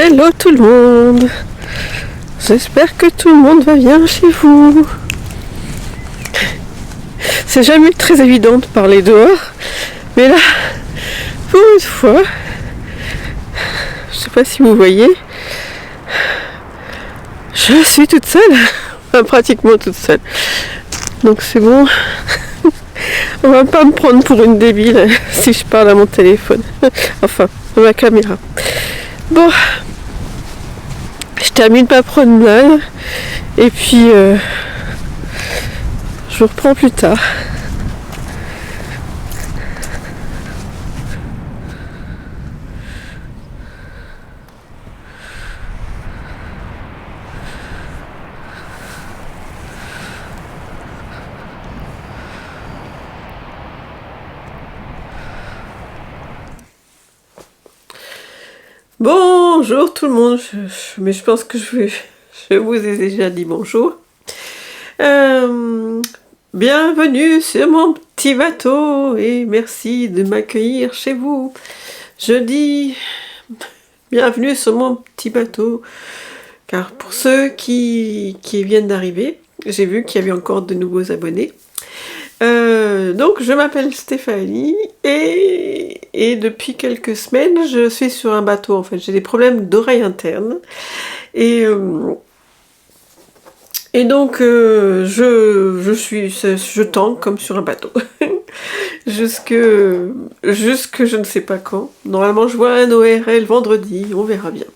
Hello tout le monde. J'espère que tout le monde va bien chez vous. C'est jamais très évident de parler dehors, mais là, pour une fois, je sais pas si vous voyez, je suis toute seule, enfin pratiquement toute seule. Donc c'est bon, on va pas me prendre pour une débile si je parle à mon téléphone, enfin à ma caméra. Bon, je termine ma promenade et puis je vous reprends plus tard. Bonjour tout le monde, mais je pense que je vous ai déjà dit bonjour. Bienvenue sur mon petit bateau et merci de m'accueillir chez vous. Je dis bienvenue sur mon petit bateau, car pour ceux qui viennent d'arriver, j'ai vu qu'il y avait encore de nouveaux abonnés. Donc je m'appelle Stéphanie et depuis quelques semaines je suis sur un bateau. En fait j'ai des problèmes d'oreille interne et donc je tangue comme sur un bateau jusque je ne sais pas quand. Normalement je vois un ORL vendredi, on verra bien.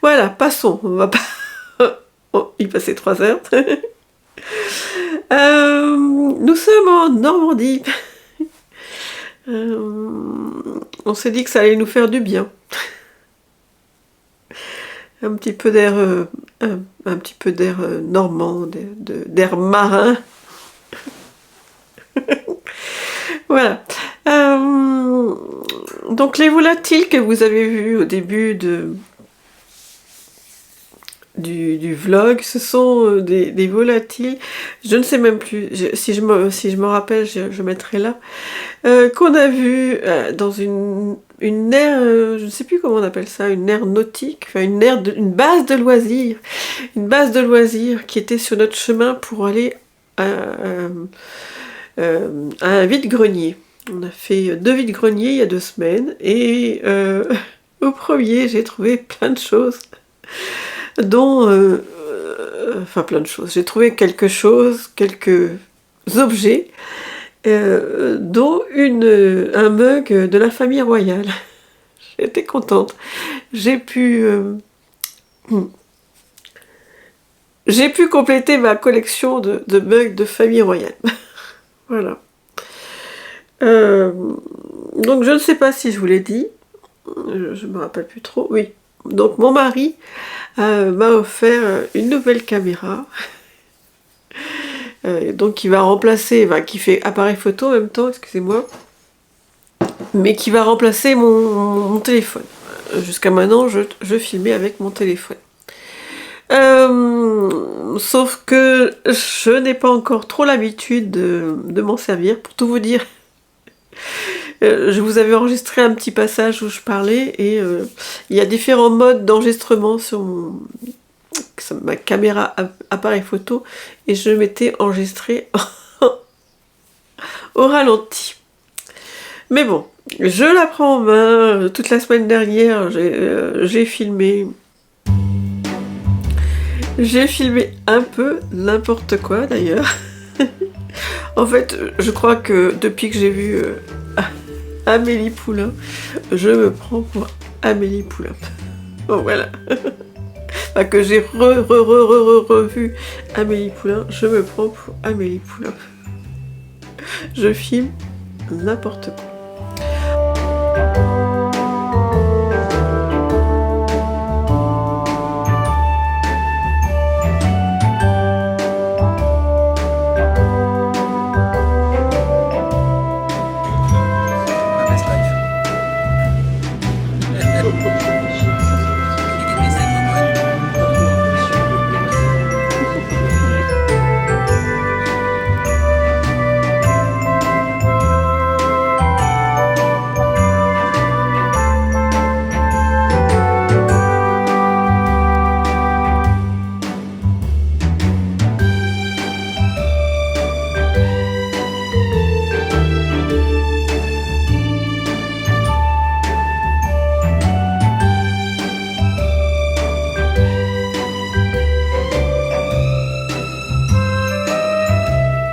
Voilà, passons, on va pas y passer 3 heures. Nous sommes en Normandie. On s'est dit que ça allait nous faire du bien. Un petit peu d'air normand, d'air marin. Voilà. Donc les volatiles que vous avez vus au début du vlog, ce sont des volatiles, je ne sais même plus, si je me rappelle, je mettrai là, qu'on a vu dans une aire, je ne sais plus comment on appelle ça, une aire nautique, enfin une base de loisirs qui était sur notre chemin pour aller à un vide-grenier. On a fait 2 vides-greniers il y a 2 semaines et au premier j'ai trouvé plein de choses dont enfin plein de choses. J'ai trouvé quelques objets, dont un mug de la famille royale. J'étais contente. J'ai pu compléter ma collection de mugs de famille royale. Voilà. Donc je ne sais pas si je vous l'ai dit. Je me rappelle plus trop. Oui. Donc mon mari m'a offert une nouvelle caméra, donc qui va remplacer, qui fait appareil photo en même temps, excusez-moi, mais qui va remplacer mon téléphone. Jusqu'à maintenant, je filmais avec mon téléphone. Sauf que je n'ai pas encore trop l'habitude de m'en servir, pour tout vous dire. Je vous avais enregistré un petit passage où je parlais et il y a différents modes d'enregistrement sur ma caméra appareil photo et je m'étais enregistré au ralenti. Mais bon, je la prends en main. Toute la semaine dernière, j'ai filmé. J'ai filmé un peu n'importe quoi d'ailleurs. En fait, je crois que depuis que j'ai vu Amélie Poulain, je me prends pour Amélie Poulain. Bon voilà. Enfin, que j'ai revu Amélie Poulain, je me prends pour Amélie Poulain. Je filme n'importe quoi.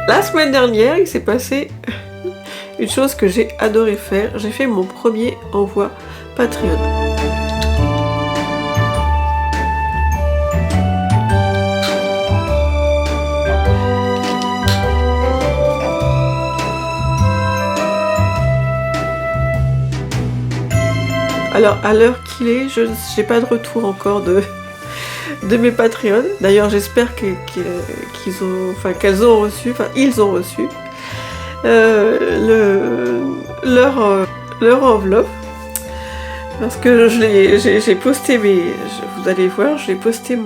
La semaine dernière, il s'est passé une chose que j'ai adoré faire. J'ai fait mon premier envoi Patreon. Alors, à l'heure qu'il est, je n'ai pas de retour encore de mes Patreons. D'ailleurs, j'espère qu'ils ont, enfin, qu'elles ont reçu, enfin, ils ont reçu leur enveloppe. Parce que j'ai posté vous allez voir, j'ai posté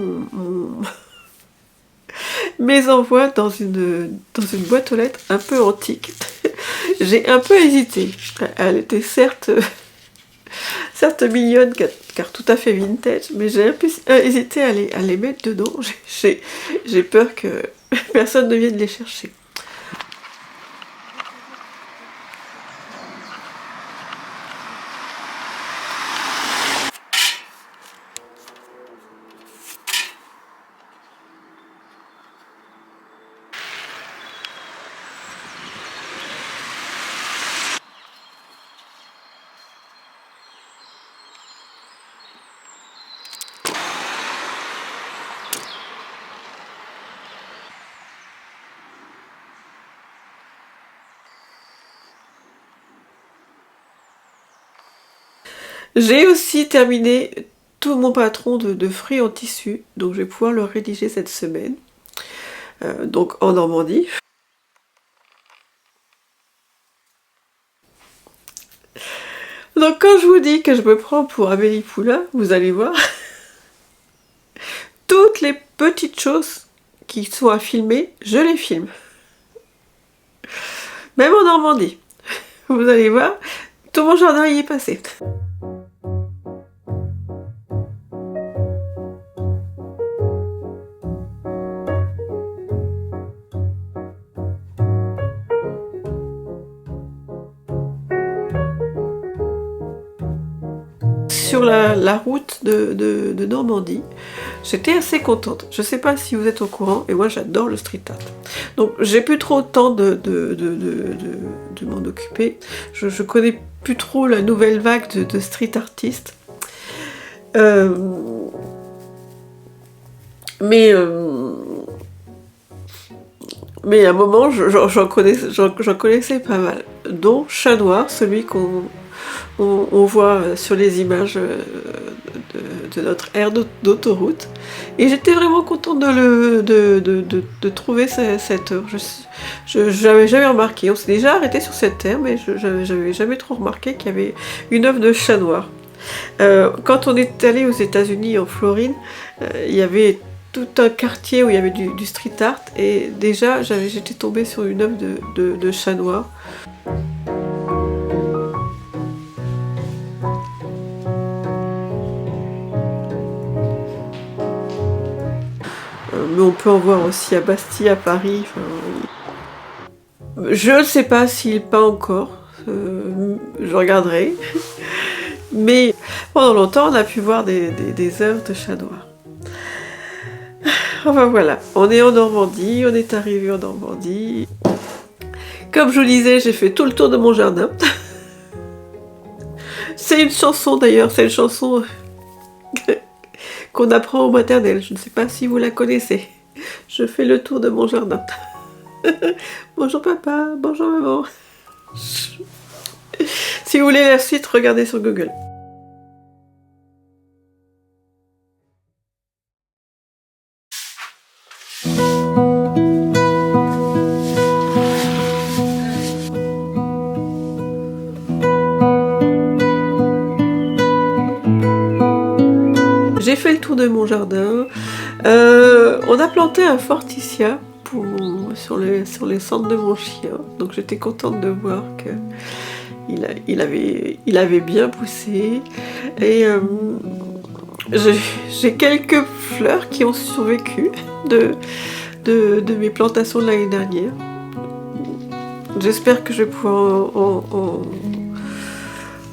mes envois dans une boîte aux lettres un peu antique. J'ai un peu hésité. Elle était certes mignonne, car tout à fait vintage, mais j'ai un peu hésité à les mettre dedans. J'ai peur que personne ne vienne les chercher. J'ai aussi terminé tout mon patron de fruits en tissu, donc je vais pouvoir le rédiger cette semaine, donc en Normandie. Donc quand je vous dis que je me prends pour Amélie Poulain, vous allez voir, toutes les petites choses qui sont à filmer, je les filme. Même en Normandie. Vous allez voir, tout mon jardin y est passé. Sur la route de Normandie, j'étais assez contente. Je ne sais pas si vous êtes au courant, et moi j'adore le street art. Donc j'ai plus trop le temps de m'en occuper. Je connais plus trop la nouvelle vague de street artistes. Mais à un moment, j'en connaissais pas mal, dont Chat Noir, celui qu'on voit sur les images de notre aire d'autoroute. Et j'étais vraiment contente de trouver cette œuvre. Je n'avais jamais remarqué. On s'est déjà arrêté sur cette terre, mais je n'avais jamais trop remarqué qu'il y avait une œuvre de Chat Noir. Quand on est allé aux États-Unis, en Floride, il y avait tout un quartier où il y avait du street art, et déjà j'étais tombée sur une œuvre de Chat Noir. Mais on peut en voir aussi à Bastille, à Paris. Enfin, je ne sais pas s'il peint encore, je regarderai. Mais pendant longtemps, on a pu voir des œuvres de Chat Noir. Enfin voilà, on est en Normandie, on est arrivé en Normandie. Comme je vous disais, j'ai fait tout le tour de mon jardin. C'est une chanson d'ailleurs, c'est une chanson qu'on apprend au maternel. Je ne sais pas si vous la connaissez. Je fais le tour de mon jardin. Bonjour papa, bonjour maman. Si vous voulez la suite, regardez sur Google. J'ai fait le tour de mon jardin. On a planté un forsythia sur les cendres de mon chien. Donc j'étais contente de voir que il avait bien poussé. Et j'ai quelques fleurs qui ont survécu de mes plantations de l'année dernière. J'espère que je vais pouvoir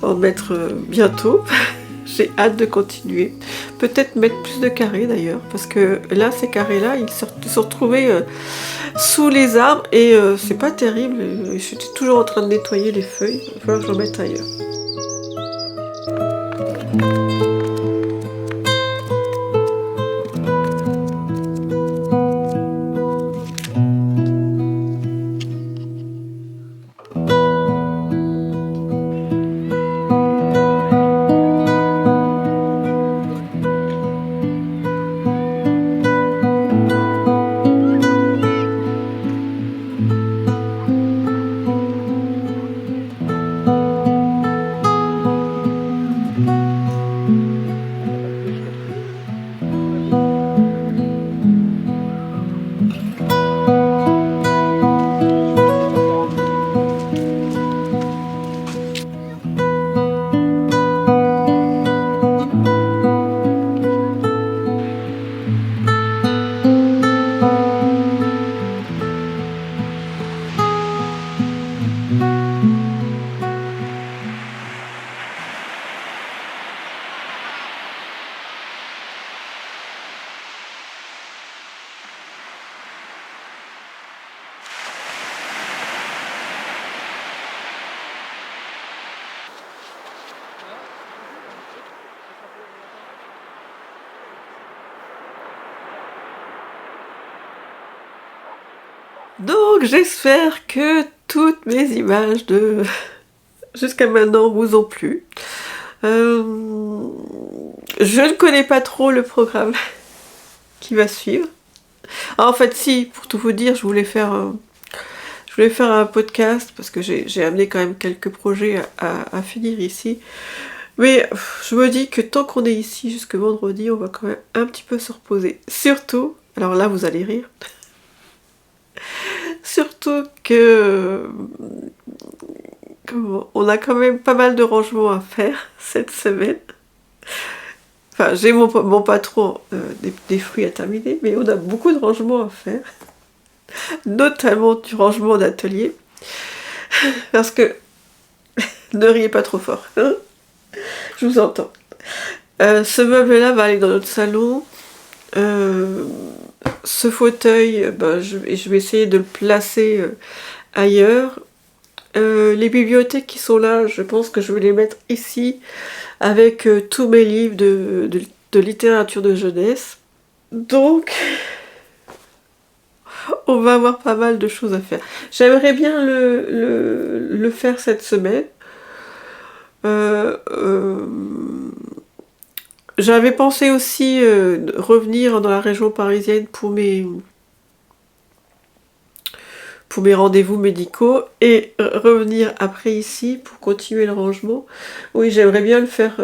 en mettre bientôt. J'ai hâte de continuer. Peut-être mettre plus de carrés d'ailleurs, parce que là, ces carrés-là, ils se sont retrouvés sous les arbres et c'est pas terrible. J'étais toujours en train de nettoyer les feuilles. Il va falloir que j'en mette ailleurs. Donc j'espère que toutes mes images de jusqu'à maintenant vous ont plu. Je ne connais pas trop le programme qui va suivre. Ah, en fait si, pour tout vous dire, je voulais faire un podcast parce que j'ai amené quand même quelques projets à finir ici. Mais je me dis que tant qu'on est ici jusque vendredi, on va quand même un petit peu se reposer. Surtout, alors là vous allez rire, surtout que on a quand même pas mal de rangements à faire cette semaine. Enfin, j'ai mon patron des fruits à terminer, mais on a beaucoup de rangements à faire, notamment du rangement d'atelier, parce que ne riez pas trop fort, hein, je vous entends. Ce meuble-là va aller dans notre salon. Ce fauteuil, je vais essayer de le placer ailleurs. Les bibliothèques qui sont là, je pense que je vais les mettre ici avec tous mes livres de littérature de jeunesse. Donc, on va avoir pas mal de choses à faire. J'aimerais bien le faire cette semaine. J'avais pensé aussi revenir dans la région parisienne pour mes rendez-vous médicaux et revenir après ici pour continuer le rangement. Oui, j'aimerais bien le faire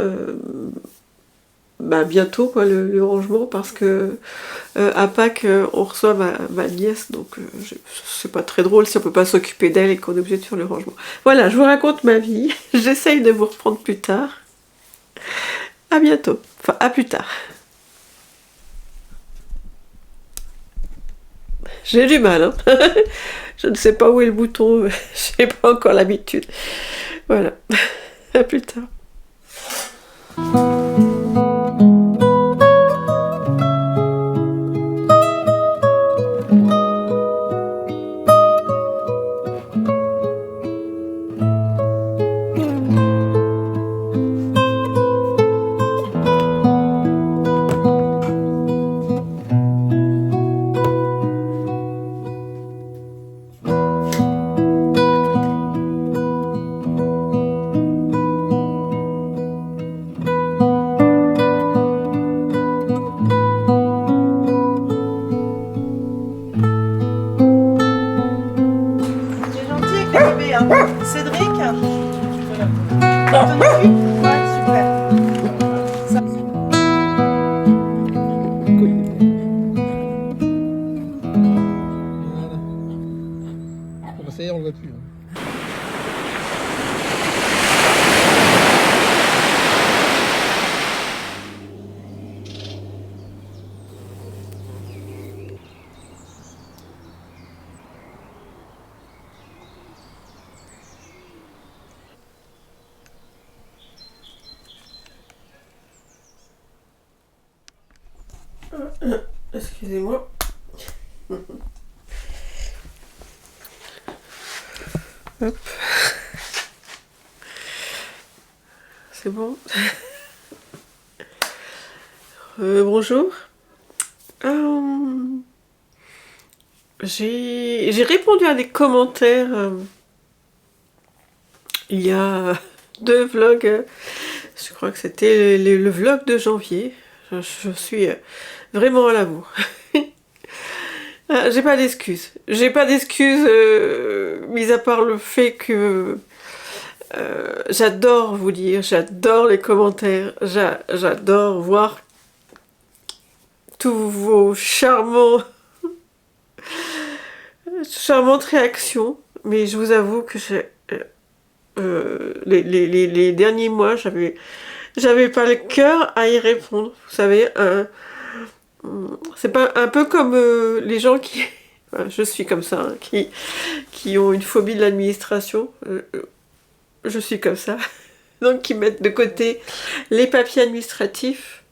bientôt, quoi, le rangement, parce que à Pâques, on reçoit ma nièce, donc c'est pas très drôle si on peut pas s'occuper d'elle et qu'on est obligé de faire le rangement. Voilà, je vous raconte ma vie. J'essaye de vous reprendre plus tard. À bientôt. Enfin, à plus tard. J'ai du mal, hein. Je ne sais pas où est le bouton, j'ai pas encore l'habitude. Voilà, à plus tard. Cédric, ton équipe? Ouais, super. Voilà. Bon, ça y est, on le voit plus. Excusez-moi. Hop. C'est bon. Bonjour. J'ai répondu à des commentaires il y a 2 vlogs. Je crois que c'était le vlog de janvier. Je suis vraiment à la bourre. J'ai pas d'excuses. J'ai pas d'excuses, mis à part le fait que j'adore vous lire, j'adore les commentaires, j'adore voir tous vos charmantes réactions. Mais je vous avoue que les derniers mois, j'avais pas le cœur à y répondre. Vous savez, c'est pas un peu comme les gens qui, enfin, je suis comme ça, hein, qui ont une phobie de l'administration. Je suis comme ça. Donc qui mettent de côté les papiers administratifs.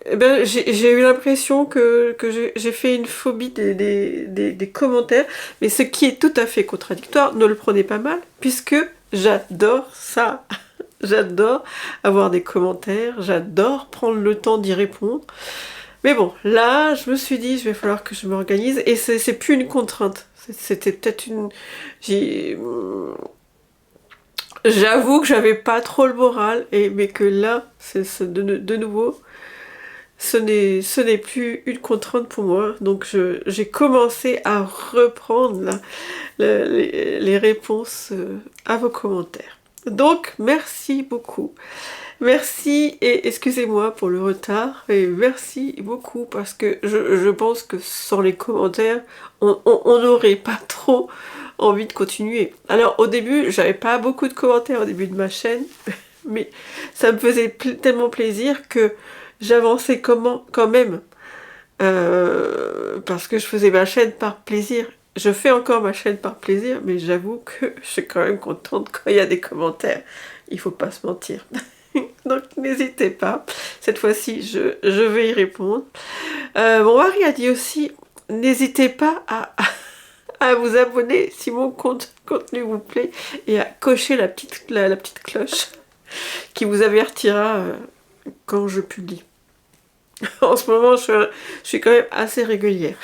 Eh ben, j'ai eu l'impression que j'ai fait une phobie des commentaires, mais ce qui est tout à fait contradictoire, ne le prenez pas mal, puisque j'adore ça. J'adore avoir des commentaires, j'adore prendre le temps d'y répondre. Mais bon, là, je me suis dit, il va falloir que je m'organise, et c'est plus une contrainte. C'était peut-être une... J'avoue que j'avais pas trop le moral, mais que là, de nouveau, ce n'est plus une contrainte pour moi. Donc j'ai commencé à reprendre les réponses à vos commentaires. Donc merci beaucoup. Merci et excusez-moi pour le retard. Et merci beaucoup parce que je pense que sans les commentaires, on n'aurait pas trop envie de continuer. Alors au début, j'avais pas beaucoup de commentaires au début de ma chaîne, mais ça me faisait tellement plaisir que j'avançais quand même, parce que je faisais ma chaîne par plaisir. Je fais encore ma chaîne par plaisir, mais j'avoue que je suis quand même contente quand il y a des commentaires. Il faut pas se mentir. Donc n'hésitez pas. Cette fois-ci, je vais y répondre. Mon mari a dit aussi, n'hésitez pas à vous abonner si mon contenu vous plaît et à cocher la petite cloche qui vous avertira quand je publie. En ce moment, je suis quand même assez régulière.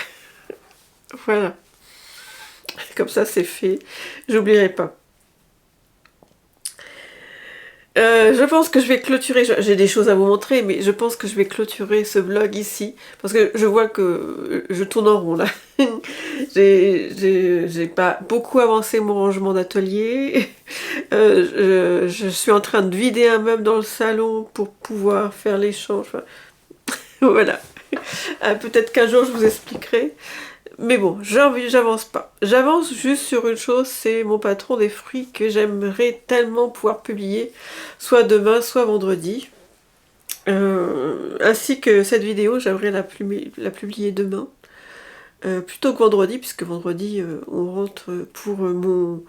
Voilà. Comme ça, c'est fait. J'oublierai pas. Je pense que je vais clôturer, j'ai des choses à vous montrer, mais je pense que je vais clôturer ce vlog ici, parce que je vois que je tourne en rond là. J'ai pas beaucoup avancé mon rangement d'atelier. Je suis en train de vider un meuble dans le salon pour pouvoir faire l'échange. Enfin, voilà. Peut-être qu'un jour je vous expliquerai. Mais bon, j'avance pas. J'avance juste sur une chose, c'est mon patron des fruits que j'aimerais tellement pouvoir publier, soit demain, soit vendredi. Ainsi que cette vidéo, j'aimerais la publier demain. Plutôt que vendredi, puisque vendredi, on rentre pour mon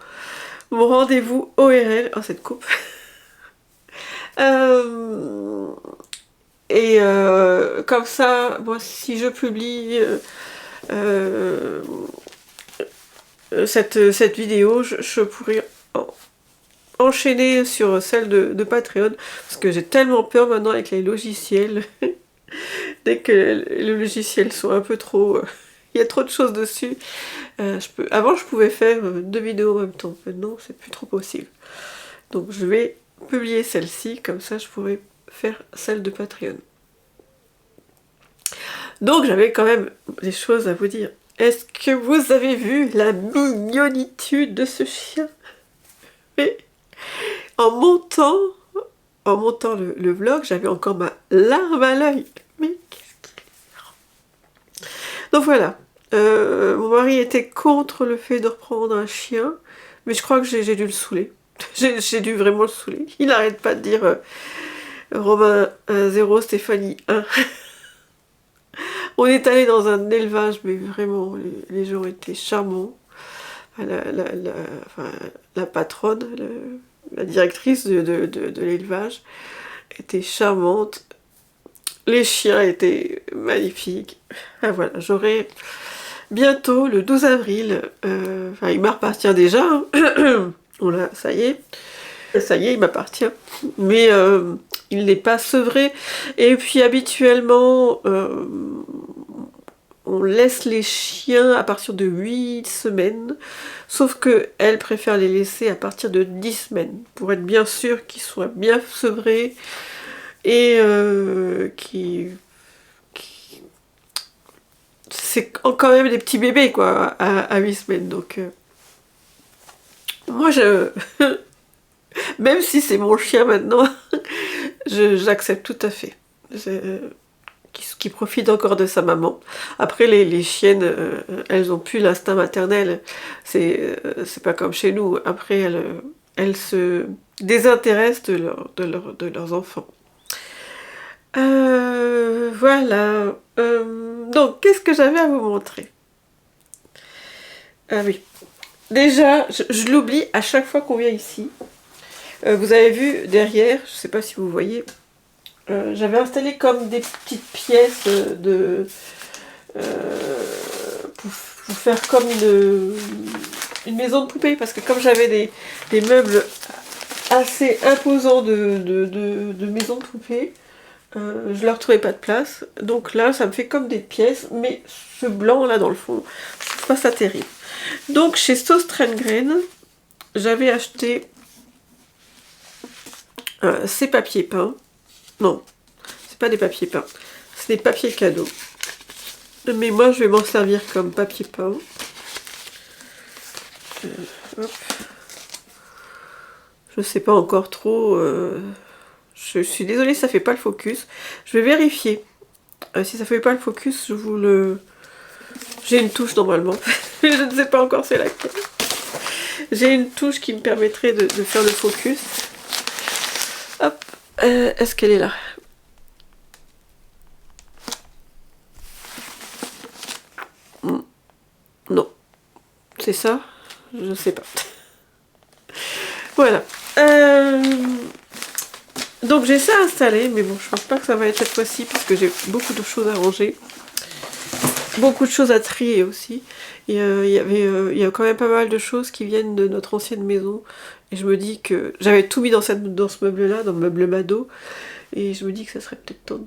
rendez-vous ORL. Oh, cette coupe. Comme ça, moi, si je publie... cette vidéo, je pourrais enchaîner sur celle de Patreon, parce que j'ai tellement peur maintenant avec les logiciels. Dès que les logiciels sont un peu trop... il y a trop de choses dessus. Avant, je pouvais faire 2 vidéos en même temps. Maintenant, c'est plus trop possible. Donc, je vais publier celle-ci, comme ça, je pourrais faire celle de Patreon. Donc j'avais quand même des choses à vous dire. Est-ce que vous avez vu la mignonitude de ce chien? Mais en montant le vlog, j'avais encore ma larme à l'œil. Mais qu'est-ce qu'il est... Donc voilà. Mon mari était contre le fait de reprendre un chien, mais je crois que j'ai dû le saouler. J'ai dû vraiment le saouler. Il n'arrête pas de dire Romain 0, Stéphanie 1. On est allé dans un élevage, mais vraiment, les gens étaient charmants. La patronne, la directrice de l'élevage était charmante. Les chiens étaient magnifiques. Ah, voilà, j'aurai bientôt, le 12 avril, enfin il m'appartient déjà, hein. Voilà, ça y est, il m'appartient. Mais il n'est pas sevré. Et puis habituellement, on laisse les chiens à partir de 8 semaines, sauf que elle préfère les laisser à partir de 10 semaines, pour être bien sûr qu'ils soient bien sevrés et c'est quand même des petits bébés quoi, à 8 semaines. Donc moi même si c'est mon chien maintenant, j'accepte tout à fait. Qui profite encore de sa maman. Après, les chiennes, elles ont plus l'instinct maternel. C'est pas comme chez nous. Après, elles se désintéressent de leurs enfants. Voilà. Donc, qu'est-ce que j'avais à vous montrer? Ah oui. Déjà, je l'oublie à chaque fois qu'on vient ici. Vous avez vu derrière, je sais pas si vous voyez, j'avais installé comme des petites pièces pour faire comme une maison de poupée, parce que comme j'avais des meubles assez imposants de maison de poupée, je leur trouvais pas de place. Donc là, ça me fait comme des pièces, mais ce blanc là dans le fond, je trouve pas ça terrible. Donc chez Søstrene, j'avais acheté ces papiers peints. Non, c'est pas des papiers peints, c'est des papiers cadeaux. Mais moi, je vais m'en servir comme papier peint. Hop. Je sais pas encore trop. Je suis désolée, ça fait pas le focus. Je vais vérifier. Si ça fait pas le focus, je vous le... J'ai une touche normalement. Je ne sais pas encore c'est laquelle. J'ai une touche qui me permettrait de faire le focus. Hop. Est-ce qu'elle est là? Non. C'est ça? Je ne sais pas. Voilà. Donc j'ai ça installé, mais bon, je pense pas que ça va être cette fois-ci, parce que j'ai beaucoup de choses à ranger. Beaucoup de choses à trier aussi. Et il y a quand même pas mal de choses qui viennent de notre ancienne maison. Et je me dis que j'avais tout mis dans ce meuble-là, dans le meuble Mado. Et je me dis que ça serait peut-être temps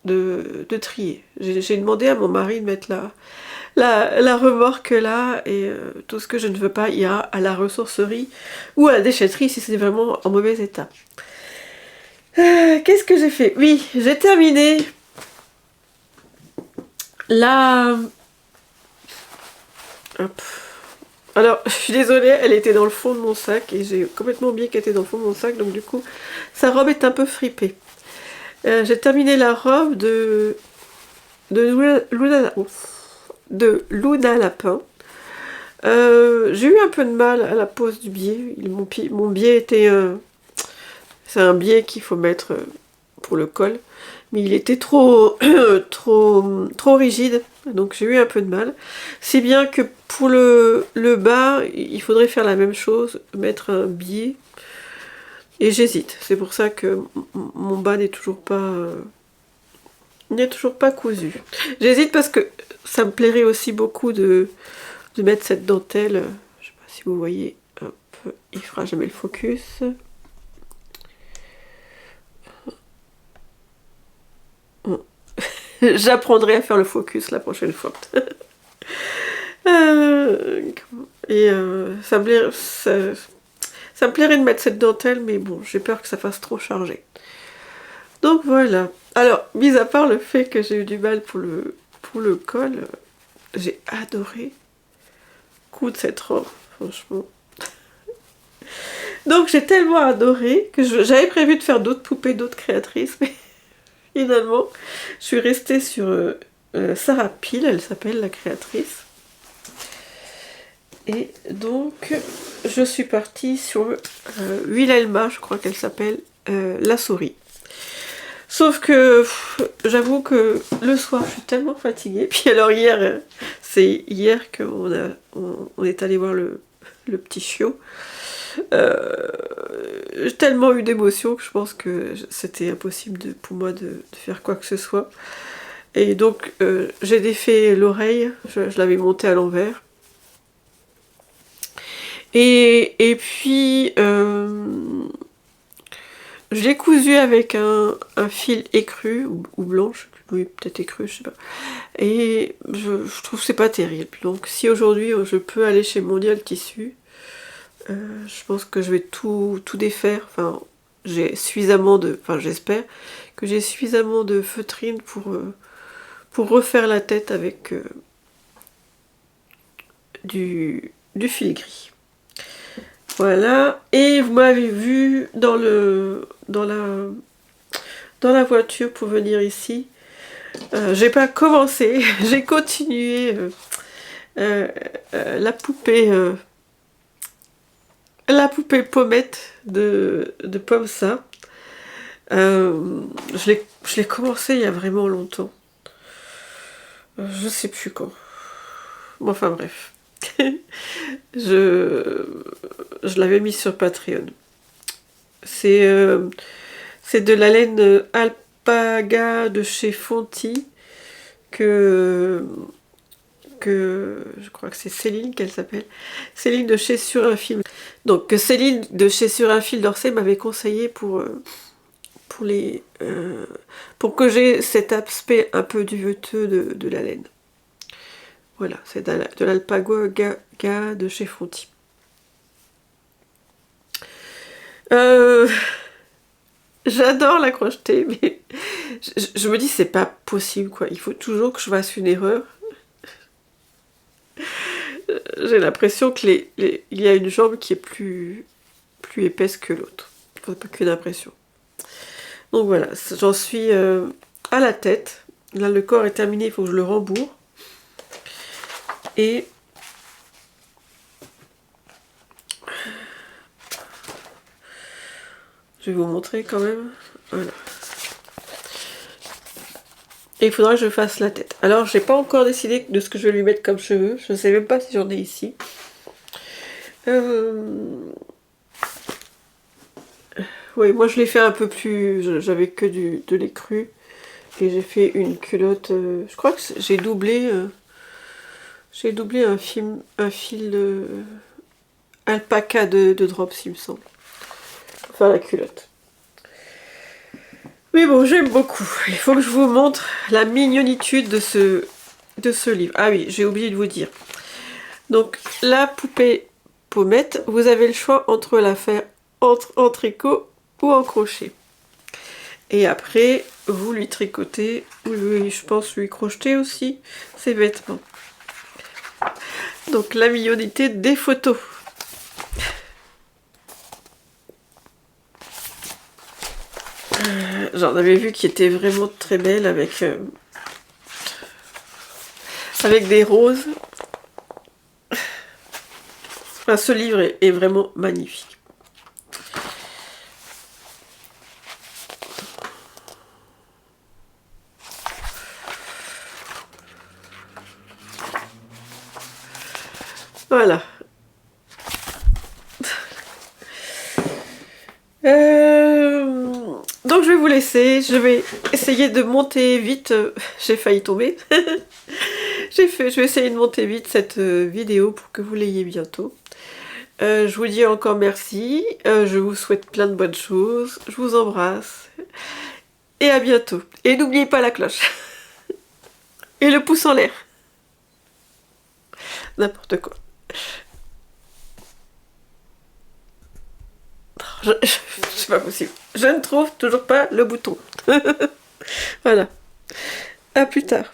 de trier. J'ai demandé à mon mari de mettre la remorque là, et tout ce que je ne veux pas ira à la ressourcerie ou à la déchetterie si c'est vraiment en mauvais état. Qu'est-ce que j'ai fait? Oui, j'ai terminé la... Hop. Alors, je suis désolée, elle était dans le fond de mon sac et j'ai complètement oublié qu'elle était dans le fond de mon sac, donc du coup, sa robe est un peu fripée. J'ai terminé la robe de Luna Lapin. J'ai eu un peu de mal à la pose du biais. Mon biais était... c'est un biais qu'il faut mettre pour le col. Mais il était trop rigide. Donc j'ai eu un peu de mal. Si bien que pour le bas, il faudrait faire la même chose. Mettre un biais. Et j'hésite. C'est pour ça que mon bas n'est toujours pas cousu. J'hésite parce que ça me plairait aussi beaucoup de mettre cette dentelle. Je sais pas si vous voyez. Hop, il fera jamais le focus. J'apprendrai à faire le focus la prochaine fois. Ça me plairait de mettre cette dentelle, mais bon, j'ai peur que ça fasse trop chargé. Donc voilà. Alors, mis à part le fait que j'ai eu du mal pour le col, j'ai adoré coudre cette robe, franchement. Donc j'ai tellement adoré que j'avais prévu de faire d'autres poupées, d'autres créatrices, mais finalement, je suis restée sur Sarah Peel, elle s'appelle la créatrice. Et donc, je suis partie sur Wilhelma, je crois qu'elle s'appelle, la souris. Sauf que j'avoue que le soir, je suis tellement fatiguée. Puis alors hier, c'est hier qu'on est allé voir le petit chiot. J'ai tellement eu d'émotions que je pense que c'était impossible pour moi de faire quoi que ce soit. Et donc j'ai défait l'oreille, je l'avais montée à l'envers. Et puis je l'ai cousu avec un fil écru ou blanche, oui peut-être écru, je sais pas. Et je trouve que c'est pas terrible. Donc si aujourd'hui je peux aller chez Mondial Tissu, je pense que je vais tout défaire. Enfin, j'ai suffisamment de, enfin j'espère que j'ai suffisamment de feutrine pour refaire la tête avec du fil gris. Voilà. Et vous m'avez vu dans la voiture pour venir ici. J'ai pas commencé, j'ai continué la poupée pommette de Pomsa. Je l'ai commencé il y a vraiment longtemps. Je sais plus quand. Bon, enfin bref. je l'avais mis sur Patreon. C'est de la laine alpaga de chez Fonty que je crois que c'est Céline qu'elle s'appelle. Céline de chez Sur un fil. Donc que Céline de chez Sur un fil d'Orsay m'avait conseillé pour que j'ai cet aspect un peu duveteux de la laine. Voilà, c'est de l'alpaga de chez Fonty. J'adore la crocheter, mais je me dis c'est pas possible quoi. Il faut toujours que je fasse une erreur. J'ai l'impression que il y a une jambe qui est plus épaisse que l'autre. Enfin, pas qu'une impression. Donc voilà, j'en suis à la tête. Là, le corps est terminé, il faut que je le rembourre. Et je vais vous montrer quand même. Voilà. Et il faudra que je fasse la tête. Alors, j'ai pas encore décidé de ce que je vais lui mettre comme cheveux. Je ne sais même pas si j'en ai ici. Oui, moi je l'ai fait un peu plus... J'avais que de l'écru. Et j'ai fait une culotte... je crois que j'ai doublé... j'ai doublé un fil alpaca de drops, il me semble. Enfin, la culotte. Mais bon, j'aime beaucoup. Il faut que je vous montre la mignonitude de ce livre. Ah oui, j'ai oublié de vous dire. Donc, la poupée pommette, vous avez le choix entre la faire en tricot ou en crochet. Et après, vous lui tricotez, ou je pense lui crocheter aussi ses vêtements. Donc, la mignonité des photos. J'en avais vu qui était vraiment très belle avec des roses. Enfin, ce livre est vraiment magnifique. Voilà. Donc je vais vous laisser, je vais essayer de monter vite, j'ai failli tomber. Je vais essayer de monter vite cette vidéo pour que vous l'ayez bientôt. Je vous dis encore merci, je vous souhaite plein de bonnes choses, je vous embrasse et à bientôt. Et n'oubliez pas la cloche et le pouce en l'air. N'importe quoi. C'est pas possible. Je ne trouve toujours pas le bouton. Voilà. À plus tard.